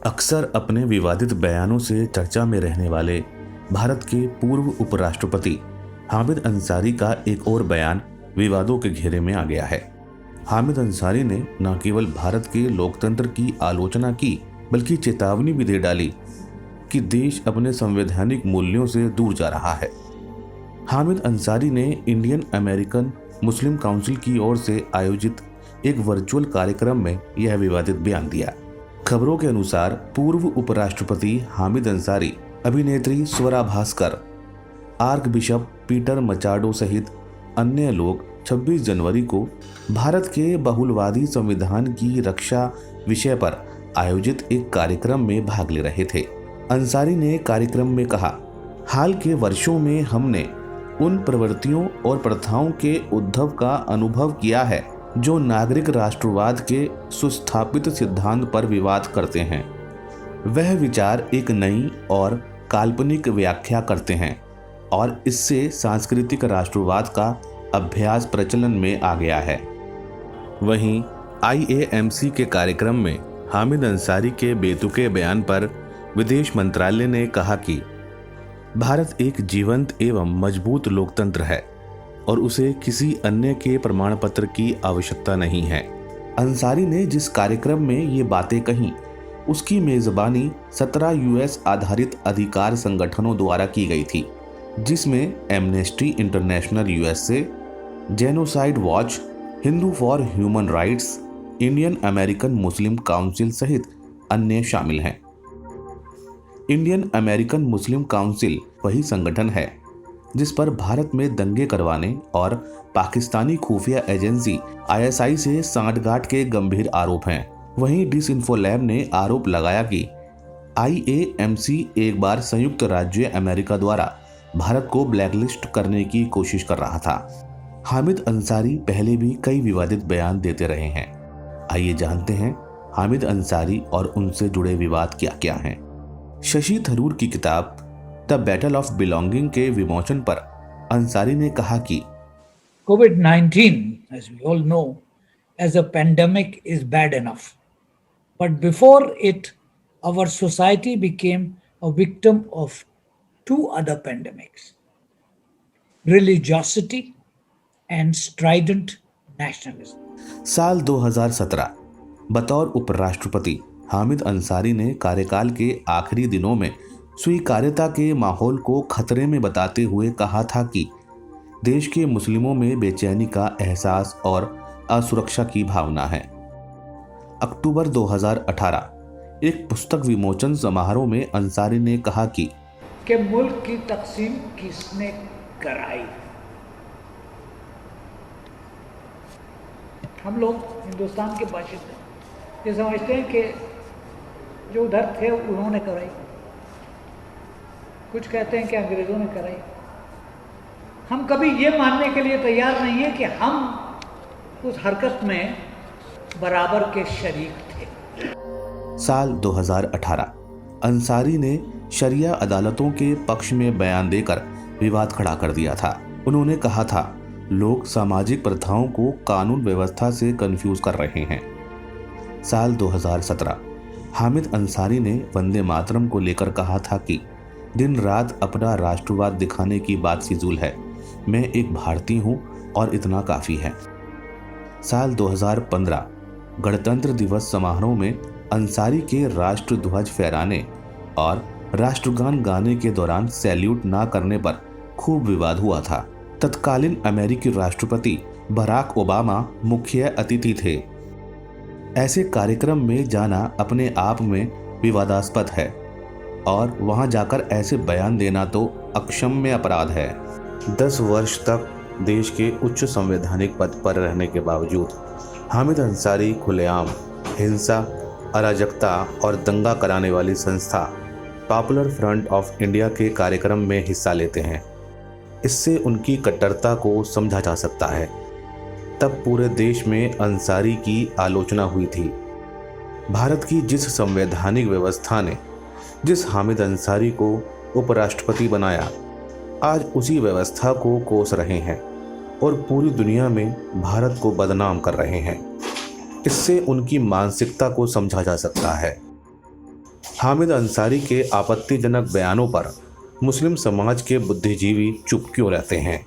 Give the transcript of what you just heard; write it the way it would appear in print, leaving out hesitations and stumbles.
अक्सर अपने विवादित बयानों से चर्चा में रहने वाले भारत के पूर्व उपराष्ट्रपति हामिद अंसारी का एक और बयान विवादों के घेरे में आ गया है। हामिद अंसारी ने न केवल भारत के लोकतंत्र की आलोचना की बल्कि चेतावनी भी दे डाली कि देश अपने संवैधानिक मूल्यों से दूर जा रहा है। हामिद अंसारी ने इंडियन अमेरिकन मुस्लिम काउंसिल की ओर से आयोजित एक वर्चुअल कार्यक्रम में यह विवादित बयान दिया। खबरों के अनुसार पूर्व उपराष्ट्रपति हामिद अंसारी अभिनेत्री स्वरा भास्कर, आर्क बिशप पीटर मचाडो सहित अन्य लोग 26 जनवरी को भारत के बहुलवादी संविधान की रक्षा विषय पर आयोजित एक कार्यक्रम में भाग ले रहे थे। अंसारी ने कार्यक्रम में कहा, हाल के वर्षों में हमने उन प्रवृत्तियों और प्रथाओं के उद्भव का अनुभव किया है जो नागरिक राष्ट्रवाद के सुस्थापित सिद्धांत पर विवाद करते हैं। वह विचार एक नई और काल्पनिक व्याख्या करते हैं और इससे सांस्कृतिक राष्ट्रवाद का अभ्यास प्रचलन में आ गया है। वहीं IAMC के कार्यक्रम में हामिद अंसारी के बेतुके बयान पर विदेश मंत्रालय ने कहा कि भारत एक जीवंत एवं मजबूत लोकतंत्र है और उसे किसी अन्य के प्रमाण पत्र की आवश्यकता नहीं है। अंसारी ने जिस कार्यक्रम में ये बातें कहीं, उसकी मेजबानी 17 US आधारित अधिकार संगठनों द्वारा की गई थी, जिसमें amnesty international USA, genocide watch, Hindu for human rights, Indian American Muslim council सहित अन्य शामिल हैं। इंडियन अमेरिकन मुस्लिम काउंसिल वही संगठन है जिस पर भारत में दंगे करवाने और पाकिस्तानी खुफिया एजेंसी ISI से सांठगांठ के गंभीर आरोप हैं। वहीं डिसइंफोलैब ने आरोप लगाया कि IAMC एक बार संयुक्त राज्य अमेरिका द्वारा भारत को ब्लैकलिस्ट करने की कोशिश कर रहा था। हामिद अंसारी पहले भी कई विवादित बयान देते रहे हैं। आइए जानते हैं हामिद अंसारी और उनसे जुड़े विवाद क्या क्या हैं। शशि थरूर की किताब द बैटल ऑफ बिलोंगिंग के विमोचन पर अंसारी ने कहा कि COVID-19, as we all know, as a pandemic is bad enough. But before it, our society became a victim of two other pandemics: religiosity and strident nationalism. साल 2017 बतौर उपराष्ट्रपति हामिद अंसारी ने कार्यकाल के आखिरी दिनों में स्वीकार्यता के माहौल को खतरे में बताते हुए कहा था कि देश के मुस्लिमों में बेचैनी का एहसास और असुरक्षा की भावना है। अक्टूबर 2018 एक पुस्तक विमोचन समारोह में अंसारी ने कहा कि मुल्क की तकसीम किसने कराई? हम लोग हिंदुस्तान के बाशिंदे ये समझते हैं कि जो उधर थे उन्होंने कराई, कुछ कहते हैं कि अंग्रेजों ने कराई। हम कभी ये मानने के लिए तैयार नहीं है कि हम उस हरकत में बराबर के शरीक थे। साल 2018 अंसारी ने शरिया अदालतों के पक्ष में बयान देकर विवाद खड़ा कर दिया था। उन्होंने कहा था, लोग सामाजिक प्रथाओं को कानून व्यवस्था से कंफ्यूज कर रहे हैं। साल 2017 हामिद अंसारी ने वंदे मातरम को लेकर कहा था कि दिन रात अपना राष्ट्रवाद दिखाने की बात फिजूल है, मैं एक भारतीय हूं और इतना काफ़ी है। साल 2015 गणतंत्र दिवस समारोह में अंसारी के राष्ट्र ध्वज फहराने और राष्ट्रगान गाने के दौरान सैल्यूट ना करने पर खूब विवाद हुआ था। तत्कालीन अमेरिकी राष्ट्रपति बराक ओबामा मुख्य अतिथि थे। ऐसे कार्यक्रम में जाना अपने आप में विवादास्पद है और वहां जाकर ऐसे बयान देना तो अक्षम्य अपराध है। 10 वर्ष तक देश के उच्च संवैधानिक पद पर रहने के बावजूद हामिद अंसारी खुलेआम हिंसा, अराजकता और दंगा कराने वाली संस्था पॉपुलर फ्रंट ऑफ इंडिया के कार्यक्रम में हिस्सा लेते हैं। इससे उनकी कट्टरता को समझा जा सकता है। तब पूरे देश में अंसारी की आलोचना हुई थी। भारत की जिस संवैधानिक व्यवस्था ने जिस हामिद अंसारी को उपराष्ट्रपति बनाया, आज उसी व्यवस्था को कोस रहे हैं और पूरी दुनिया में भारत को बदनाम कर रहे हैं। इससे उनकी मानसिकता को समझा जा सकता है। हामिद अंसारी के आपत्तिजनक बयानों पर मुस्लिम समाज के बुद्धिजीवी चुप क्यों रहते हैं?